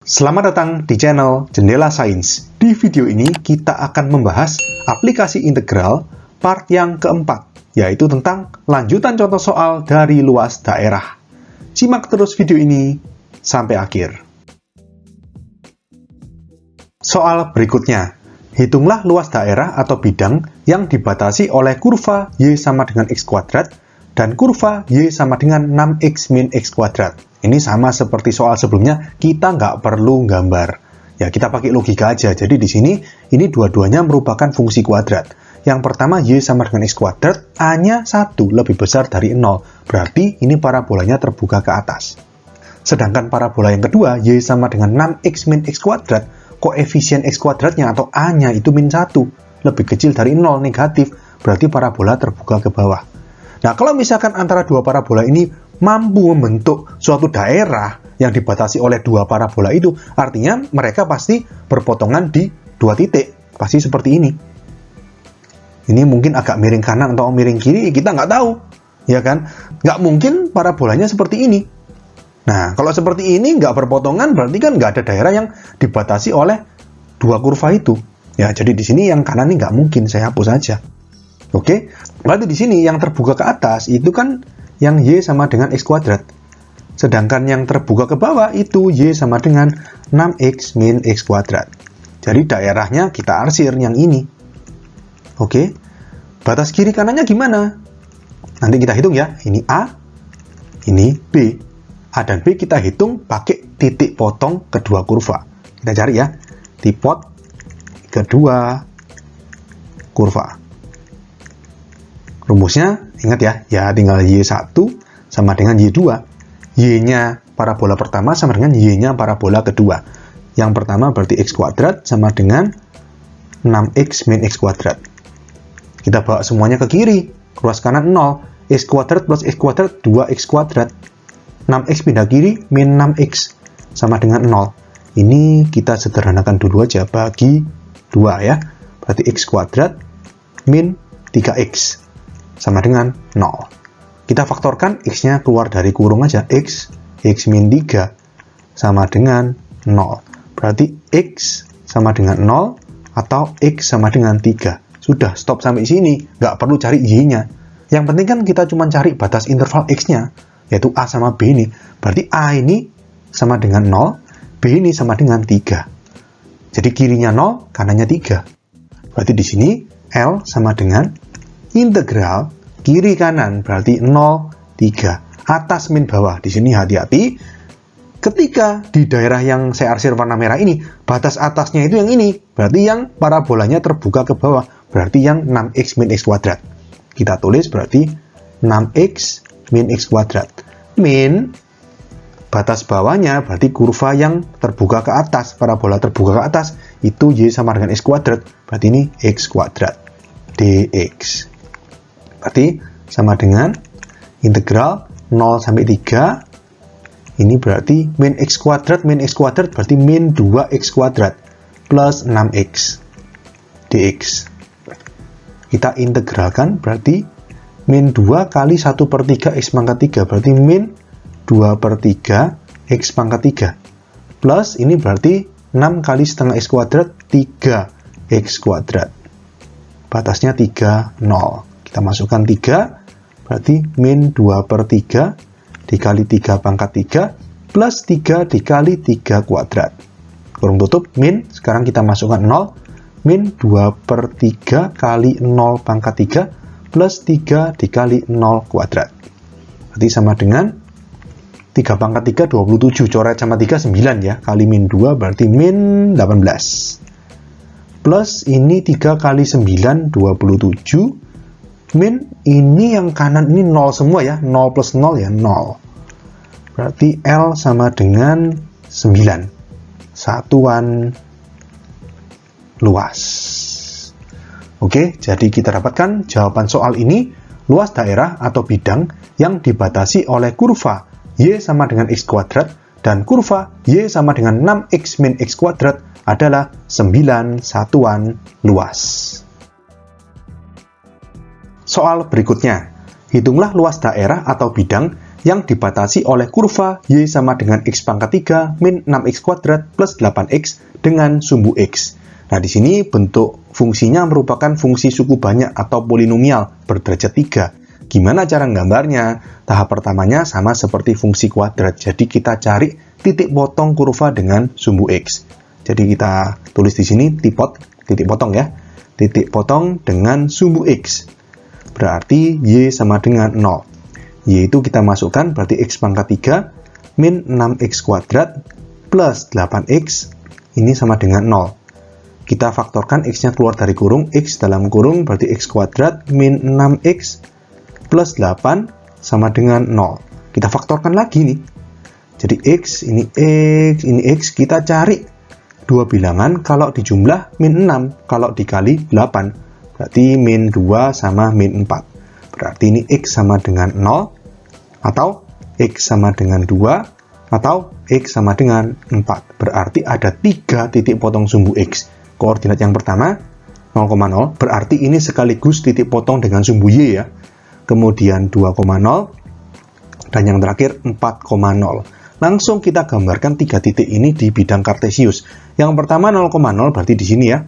Selamat datang di channel Jendela Sains. Di video ini kita akan membahas aplikasi integral part yang keempat, yaitu tentang lanjutan contoh soal dari luas daerah. Simak terus video ini sampai akhir. Soal berikutnya, hitunglah luas daerah atau bidang yang dibatasi oleh kurva Y sama dengan X kuadrat dan kurva Y sama dengan 6X min X kuadrat. Ini sama seperti soal sebelumnya, kita nggak perlu gambar. Ya, kita pakai logika aja. Jadi di sini, ini dua-duanya merupakan fungsi kuadrat. Yang pertama, Y sama dengan X kuadrat, A-nya 1 lebih besar dari 0. Berarti ini parabolanya terbuka ke atas. Sedangkan parabola yang kedua, Y sama dengan 6X min X kuadrat, koefisien X kuadratnya atau A-nya itu min 1. Lebih kecil dari 0, negatif. Berarti parabola terbuka ke bawah. Nah, kalau misalkan antara dua parabola ini mampu membentuk suatu daerah yang dibatasi oleh dua parabola itu, artinya mereka pasti berpotongan di dua titik. Pasti seperti ini. Ini mungkin agak miring kanan atau miring kiri, kita nggak tahu. Ya kan? Nggak mungkin parabolanya seperti ini. Nah, kalau seperti ini nggak berpotongan, berarti kan nggak ada daerah yang dibatasi oleh dua kurva itu. Ya, jadi di sini yang kanan ini nggak mungkin, saya hapus saja. Oke, berarti di sini yang terbuka ke atas itu kan yang Y sama dengan X kuadrat. Sedangkan yang terbuka ke bawah itu Y sama dengan 6X min X kuadrat. Jadi daerahnya kita arsir yang ini. Oke, batas kiri kanannya gimana? Nanti kita hitung ya. Ini A, ini B. A dan B kita hitung pakai titik potong kedua kurva. Kita cari ya, titik kedua kurva. Rumusnya, ingat ya tinggal Y1 sama dengan Y2. Y-nya parabola pertama sama dengan Y-nya parabola kedua. Yang pertama berarti X kuadrat sama dengan 6X min X kuadrat. Kita bawa semuanya ke kiri. Ruas kanan 0. X kuadrat plus X kuadrat 2X kuadrat. 6X pindah kiri min 6X sama dengan 0. Ini kita sederhanakan dulu aja, bagi 2 ya. Berarti X kuadrat min 3X sama dengan 0. Kita faktorkan, X-nya keluar dari kurung aja. X min 3 sama dengan 0. Berarti X sama dengan 0 atau X sama dengan 3. Sudah, stop sampai sini. Nggak perlu cari Y-nya. Yang penting kan kita cuma cari batas interval X-nya, yaitu A sama B ini. Berarti A ini sama dengan 0, B ini sama dengan 3. Jadi kirinya 0, kanannya 3. Berarti di sini L sama dengan integral kiri kanan, berarti 0, 3. Atas min bawah. Di sini hati-hati. Ketika di daerah yang saya arsir warna merah ini, batas atasnya itu yang ini. Berarti yang parabolanya terbuka ke bawah. Berarti yang 6X min X kuadrat. Kita tulis berarti 6X min X kuadrat. Min, batas bawahnya berarti kurva yang terbuka ke atas. Parabola terbuka ke atas, itu Y sama dengan X kuadrat. Berarti ini X kuadrat. dx. Berarti sama dengan integral 0 sampai 3. Ini berarti min X kuadrat berarti min 2X kuadrat plus 6X dx. Kita integralkan berarti min 2 kali 1/3 X pangkat 3 berarti min 2/3 X pangkat 3 plus ini berarti 6 kali setengah X kuadrat 3X kuadrat. Batasnya 3, 0. Kita masukkan 3, berarti min 2/3 dikali 3 pangkat 3 plus 3 dikali 3 kuadrat. Kurung tutup, min, sekarang kita masukkan 0, min 2/3 kali 0 pangkat 3 plus 3 dikali 0 kuadrat. Berarti sama dengan 3 pangkat 3, 27, coret sama 3, 9 ya, kali min 2 berarti min 18. Plus ini 3 kali 9, 27. Min, ini yang kanan ini 0 semua ya. 0 plus 0 ya 0. Berarti L sama dengan 9. Satuan luas. Oke, jadi kita dapatkan jawaban soal ini. Luas daerah atau bidang yang dibatasi oleh kurva Y sama dengan X kuadrat dan kurva Y sama dengan 6X min X kuadrat adalah 9 satuan luas. Soal berikutnya, hitunglah luas daerah atau bidang yang dibatasi oleh kurva Y sama dengan X pangkat 3 min 6X kuadrat plus 8X dengan sumbu X. Nah, di sini bentuk fungsinya merupakan fungsi suku banyak atau polinomial berderajat 3. Gimana cara nggambarnya? Tahap pertamanya sama seperti fungsi kuadrat. Jadi kita cari titik potong kurva dengan sumbu X. Jadi kita tulis di sini titik potong ya. Titik potong dengan sumbu X. Berarti Y sama dengan 0. Y itu kita masukkan berarti X pangkat 3 min 6X kuadrat plus 8X ini sama dengan 0. Kita faktorkan X-nya keluar dari kurung, X dalam kurung berarti X kuadrat min 6X plus 8 sama dengan 0. Kita faktorkan lagi nih. Jadi X, ini X, kita cari dua bilangan, kalau dijumlah min 6, kalau dikali 8. Berarti min 2 sama min 4. Berarti ini X sama dengan 0, atau X sama dengan 2, atau X sama dengan 4. Berarti ada 3 titik potong sumbu X. Koordinat yang pertama 0,0, berarti ini sekaligus titik potong dengan sumbu Y ya. Kemudian 2,0, dan yang terakhir 4,0. Langsung kita gambarkan 3 titik ini di bidang kartesius. Yang pertama 0,0 berarti di sini ya.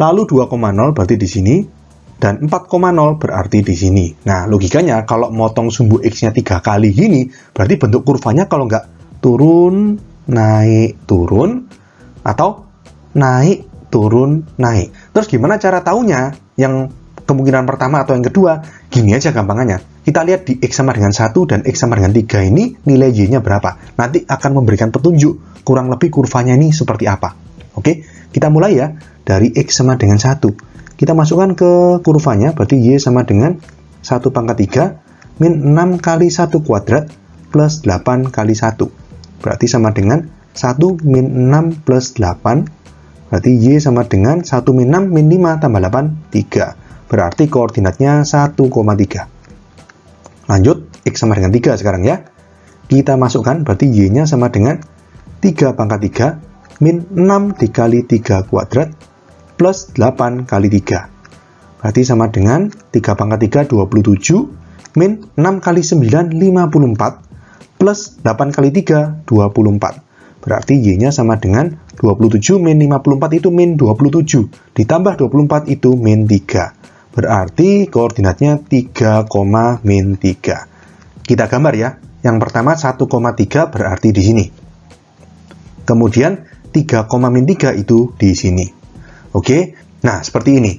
Lalu 2,0 berarti di sini. Dan 4,0 berarti di sini. Nah, logikanya kalau motong sumbu X-nya 3 kali gini, berarti bentuk kurvanya kalau nggak turun, naik, turun, atau naik, turun, naik. Terus gimana cara taunya? Yang kemungkinan pertama atau yang kedua? Gini aja gampangannya. Kita lihat di X sama dengan 1 dan X sama dengan 3 ini nilai Y-nya berapa. Nanti akan memberikan petunjuk kurang lebih kurvanya ini seperti apa. Oke, kita mulai ya dari X sama dengan 1. Kita masukkan ke kurvanya, berarti Y sama dengan 1 pangkat 3 min 6 kali 1 kuadrat plus 8 kali 1. Berarti sama dengan 1 min 6 plus 8. Berarti Y sama dengan 1 min 6 min 5 tambah 8, 3. Berarti koordinatnya 1,3. Lanjut, X sama dengan 3 sekarang ya. Kita masukkan, berarti Y-nya sama dengan 3 pangkat 3 min 6 dikali 3 kuadrat plus 8 kali 3. Berarti sama dengan 3 pangkat 3, 27, min 6 kali 9, 54, plus 8 kali 3, 24. Berarti Y-nya sama dengan 27 min 54 itu min 27. Ditambah 24 itu min 3. Berarti koordinatnya 3, min 3. Kita gambar ya. Yang pertama 1,3 berarti di sini. Kemudian 3, min 3 itu di sini. Oke, nah seperti ini.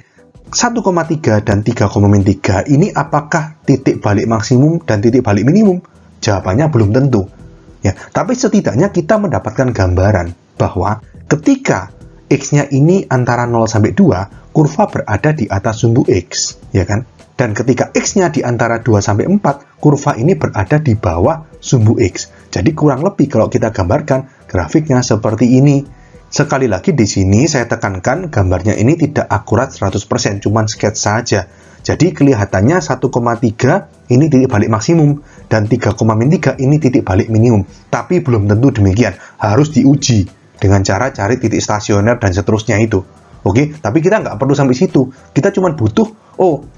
1,3 dan 3, min 3 ini apakah titik balik maksimum dan titik balik minimum? Jawabannya belum tentu. Ya, tapi setidaknya kita mendapatkan gambaran bahwa ketika X-nya ini antara 0 sampai 2, kurva berada di atas sumbu X, ya kan? Dan ketika X-nya di antara 2 sampai 4, kurva ini berada di bawah sumbu X. Jadi kurang lebih kalau kita gambarkan grafiknya seperti ini. Sekali lagi di sini saya tekankan gambarnya ini tidak akurat 100%, cuman sketsa saja. Jadi kelihatannya 1,3 ini titik balik maksimum dan 3, min 3 ini titik balik minimum. Tapi belum tentu demikian, harus diuji dengan cara cari titik stasioner dan seterusnya itu. Oke, tapi kita nggak perlu sampai situ. Kita cuma butuh,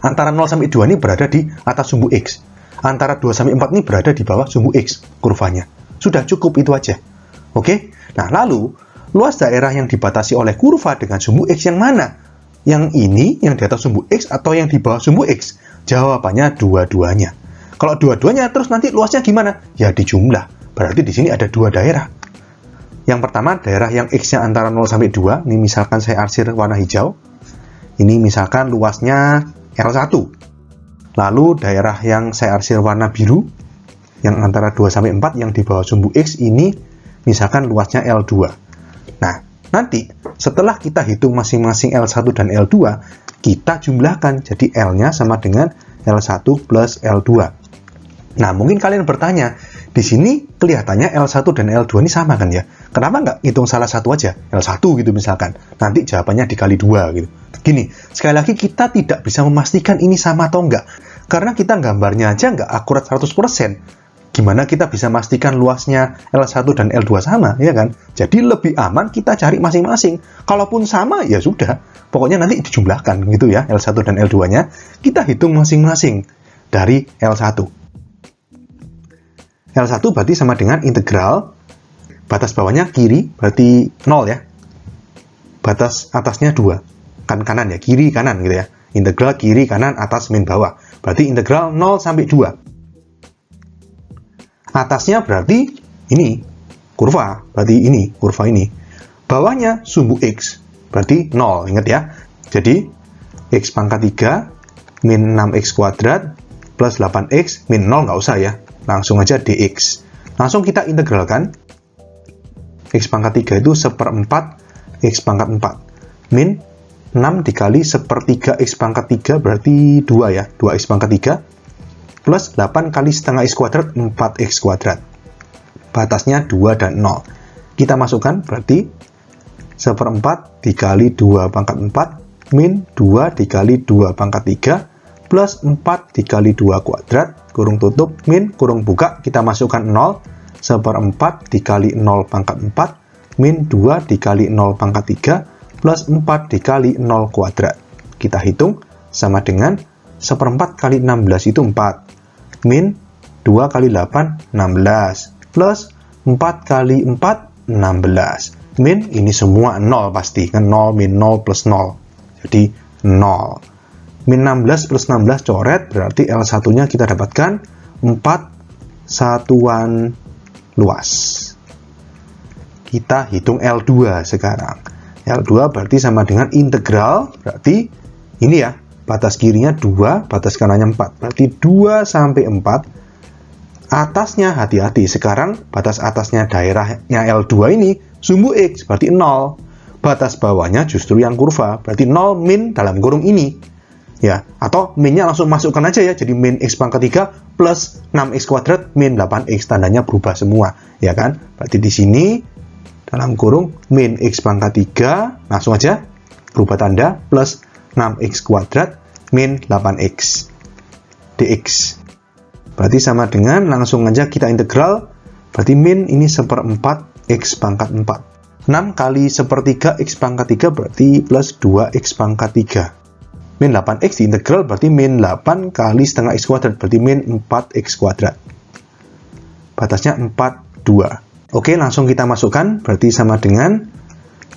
antara 0 sampai 2 ini berada di atas sumbu X. Antara 2 sampai 4 ini berada di bawah sumbu X kurvanya. Sudah cukup itu aja. Oke, nah lalu luas daerah yang dibatasi oleh kurva dengan sumbu X yang mana? Yang ini, yang di atas sumbu X atau yang di bawah sumbu X? Jawabannya dua-duanya. Kalau dua-duanya, terus nanti luasnya gimana? Ya dijumlah. Berarti di sini ada 2 daerah. Yang pertama, daerah yang X-nya antara 0 sampai 2. Ini misalkan saya arsir warna hijau. Ini misalkan luasnya L1. Lalu daerah yang saya arsir warna biru, yang antara 2 sampai 4, yang di bawah sumbu X ini, misalkan luasnya L2. Nah, nanti setelah kita hitung masing-masing L1 dan L2, kita jumlahkan. Jadi L-nya sama dengan L1 plus L2. Nah, mungkin kalian bertanya, di sini kelihatannya L1 dan L2 ini sama kan ya? Kenapa nggak hitung salah satu aja? L1 gitu misalkan. Nanti jawabannya dikali 2 gitu. Gini, sekali lagi kita tidak bisa memastikan ini sama atau enggak. Karena kita gambarnya aja nggak akurat 100%. Gimana kita bisa memastikan luasnya L1 dan L2 sama, ya kan? Jadi lebih aman kita cari masing-masing. Kalaupun sama, ya sudah. Pokoknya nanti dijumlahkan gitu ya, L1 dan L2-nya. Kita hitung masing-masing. dari L1. L1 berarti sama dengan integral, batas bawahnya kiri, berarti 0 ya. Batas atasnya 2. Kan kanan ya, kiri, kanan gitu ya. Integral kiri, kanan, atas, min, bawah. Berarti integral 0 sampai 2. Atasnya berarti ini, kurva. Berarti ini, kurva ini. Bawahnya sumbu X. Berarti 0, ingat ya. Jadi, X pangkat 3 min 6X kuadrat plus 8X min 0 nggak usah ya. Langsung aja dx. Langsung kita integralkan. X pangkat 3 itu 1/4 X pangkat 4. Min 6 dikali 1/3 X pangkat 3 berarti 2 ya. 2X pangkat 3. Plus 8 kali setengah X kuadrat 4X kuadrat. Batasnya 2 dan 0. Kita masukkan berarti 1/4 dikali 2 pangkat 4 min 2 dikali 2 pangkat 3 plus 4 dikali 2 kuadrat, kurung tutup, min, kurung buka, kita masukkan 0, 1/4 dikali 0 pangkat 4, min 2 dikali 0 pangkat 3, plus 4 dikali 0 kuadrat. Kita hitung, sama dengan 1/4 kali 16 itu 4, min 2 kali 8, 16, plus 4 kali 4, 16. Min, ini semua 0 pasti, kan 0 min 0 plus 0, jadi 0. Min 16 plus 16 coret, berarti L1-nya kita dapatkan 4 satuan luas. Kita hitung L2 sekarang. L2 berarti sama dengan integral, berarti ini ya, batas kirinya 2, batas kanannya 4. Berarti 2 sampai 4. Atasnya, hati-hati, sekarang batas atasnya daerahnya L2 ini, sumbu X, berarti 0. Batas bawahnya justru yang kurva, berarti 0 min dalam kurung ini. Ya, atau minnya langsung masukkan aja ya, jadi min X pangkat 3 plus 6X kuadrat min 8X, tandanya berubah semua, ya kan? Berarti di sini, dalam kurung, min X pangkat 3, langsung aja, berubah tanda, plus 6X kuadrat min 8X, dx. Berarti sama dengan, langsung aja kita integral, berarti min ini 1/4 X pangkat 4. 6 kali 1/3 X pangkat 3 berarti plus 2X pangkat 3. Min 8X diintegral berarti min 8 kali setengah X kuadrat, berarti min 4X kuadrat. Batasnya 4, 2. Oke, langsung kita masukkan, berarti sama dengan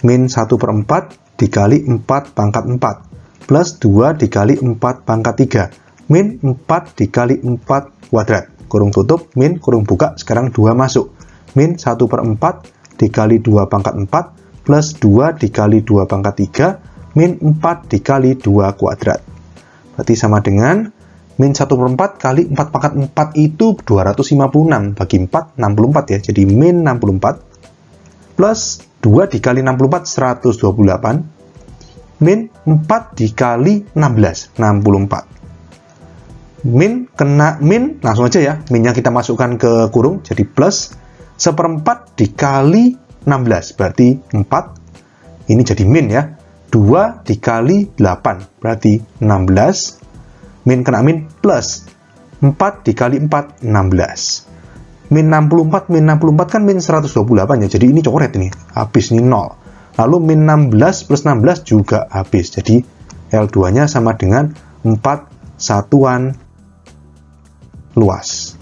min 1/4 dikali 4 pangkat 4, plus 2 dikali 4 pangkat 3, min 4 dikali 4 kuadrat. Kurung tutup, min, kurung buka, sekarang 2 masuk. Min 1/4 dikali 2 pangkat 4, plus 2 dikali 2 pangkat 3, min 4 dikali 2 kuadrat. Berarti sama dengan min 1/4 kali 4 pangkat 4 itu 256. Bagi 4, 64 ya. Jadi min 64. Plus 2 dikali 64, 128. Min 4 dikali 16, 64. Min kena min, langsung aja ya. Minnya kita masukkan ke kurung, jadi plus 1/4 dikali 16. Berarti 4. Ini jadi min ya. 2 dikali 8, berarti 16, min kena min, plus 4 dikali 4, 16. Min 64 kan min 128 ya, jadi ini coret ini, habis ini 0. Lalu min 16 plus 16 juga habis, jadi L2-nya sama dengan 4 satuan luas.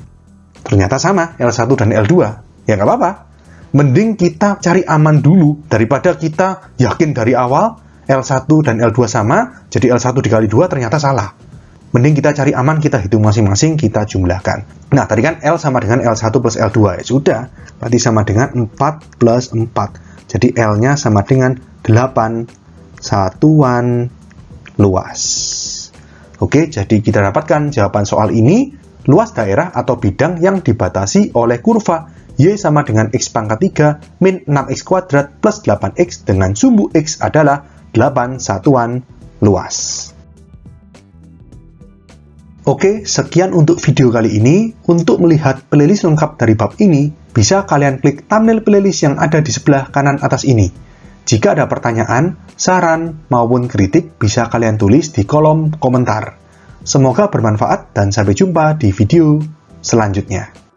Ternyata sama, L1 dan L2, ya nggak apa-apa. Mending kita cari aman dulu, daripada kita yakin dari awal, L1 dan L2 sama, jadi L1 dikali 2 ternyata salah. Mending kita cari aman, kita hitung masing-masing, kita jumlahkan. Nah, tadi kan L sama dengan L1 plus L2, ya sudah. Berarti sama dengan 4 plus 4. Jadi L-nya sama dengan 8 satuan luas. Oke, jadi kita dapatkan jawaban soal ini, luas daerah atau bidang yang dibatasi oleh kurva Y sama dengan X pangkat 3 min 6X kuadrat plus 8X dengan sumbu X adalah 8 satuan luas. Oke, sekian untuk video kali ini. Untuk melihat playlist lengkap dari bab ini, bisa kalian klik thumbnail playlist yang ada di sebelah kanan atas ini. Jika ada pertanyaan, saran, maupun kritik, bisa kalian tulis di kolom komentar. Semoga bermanfaat dan sampai jumpa di video selanjutnya.